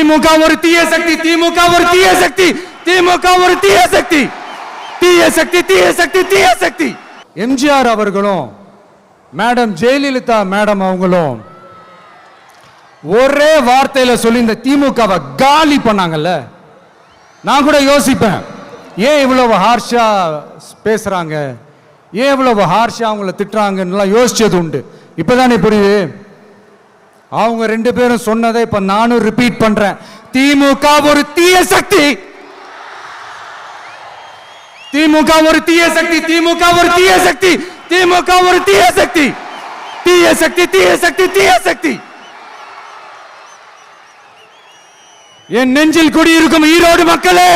திமுக ஒரு தீய சக்தி, திமுக ஒரு தீய சக்தி, திமுக ஒரு தீய சக்தி, தீய சக்தி, தீய சக்தி, தீய சக்தி. எம்ஜிஆர் அவர்களும் மேடம் ஜெயலலிதா மேடம் அவங்களும் ஒரே வார்த்தையில சொல்லி இந்த திமுகவை காலி பண்ணாங்கல்ல. நான் கூட யோசிப்பேன், ஏன் இவ்வளவு ஹார்ஷா பேசுறாங்க, ஏன் இவ்வளவு ஹார்ஷா அவங்கள திட்டுறாங்கன்னு யோசிச்சது உண்டு. இப்பதானே புரியுது. அவங்க ரெண்டு பேரும் சொன்னதை இப்ப நானும் ரிப்பீட் பண்றேன். திமுக ஒரு தீய சக்தி, திமுக ஒரு தீய சக்தி, திமுக ஒரு தீய சக்தி, திமுக ஒரு தீய சக்தி, தீய சக்தி, தீய சக்தி, தீய சக்தி. என் நெஞ்சில் குடியிருக்கும் ஈரோடு மக்களே,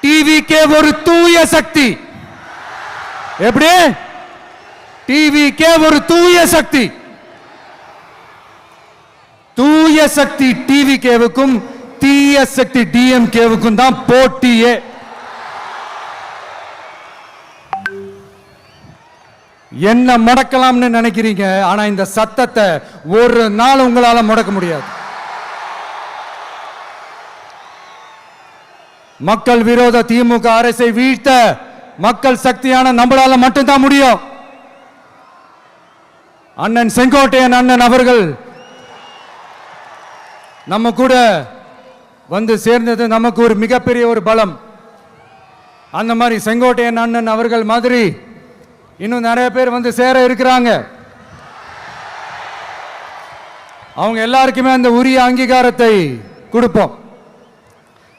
டிவிகே ஒரு தூய சக்தி. எப்படி? டிவிகே ஒரு தூய சக்தி. தூய சக்தி டிவிகேவுக்கும் தீய சக்தி டிஎம்கேவுக்கும் தான் போட்டியே. என்ன முடக்கலாம்னு நினைக்கிறீங்க, ஆனா இந்த சத்தத்தை ஒரு நாள் உங்களால முடக்க முடியாது. மக்கள் விரோத திமுக அரசை வீழ்த்த மக்கள் சக்தியான நம்மளால மட்டும்தான் முடியும். அண்ணன் செங்கோட்டையன் அண்ணன் அவர்கள் நம்ம கூட வந்து சேர்ந்தது நமக்கு ஒரு மிகப்பெரிய ஒரு பலம். அந்த மாதிரி செங்கோட்டையன் அண்ணன் அவர்கள் மாதிரி இன்னும் நிறைய பேர் வந்து சேர இருக்கிறாங்க. அவங்க எல்லாருக்குமே அந்த உரிய அங்கீகாரத்தை கொடுப்போம்.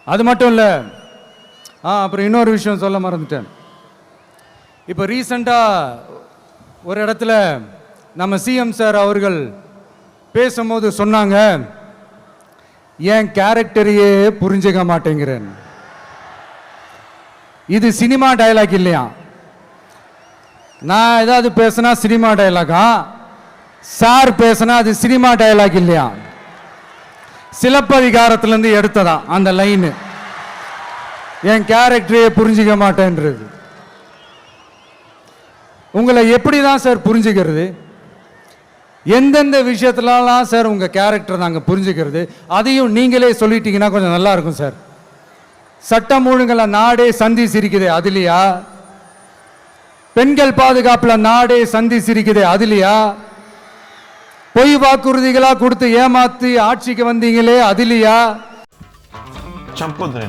அது மட்டும் இல்ல, அப்புறம் இன்னொரு விஷயம் சொல்ல மறந்துட்டேன். இப்போ ரீசண்டா ஒரு இடத்துல நம்ம சிஎம் சார் அவர்கள் பேசும்போது சொன்னாங்க, என் கேரக்டரையே புரிஞ்சுக்க மாட்டேங்கிறேன். இது சினிமா டயலாக் இல்லையா? நான் ஏதாவது பேசினா சினிமா டயலாகா? சார் பேசினா அது சினிமா டயலாக் இல்லையா? சிலப்பதிகாரத்திலிருந்து எடுத்ததா அந்த லைன். என் கேரக்டரையே புரிஞ்சுக்க மாட்டேன்றது. உங்களை எப்படிதான் சார் புரிஞ்சுக்கிறது? எந்தெந்த விஷயத்துலலாம் சார் உங்க கேரக்டர் நாங்கள் புரிஞ்சுக்கிறது? அதையும் நீங்களே சொல்லிட்டீங்கன்னா கொஞ்சம் நல்லா இருக்கும் சார். சட்டம் ஒழுங்குல நாடே சந்தி சிரிக்குது, அதுலையா? பெண்கள் பாதுகாப்புல நாடே சந்தி சிரிக்குது, அதுலையா? பொய் வாக்குறுதிகளா கொடுத்து ஏமாத்தி ஆட்சிக்கு வந்தீங்களே, அதுலையா? చంపొద్దు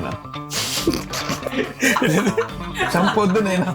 నేను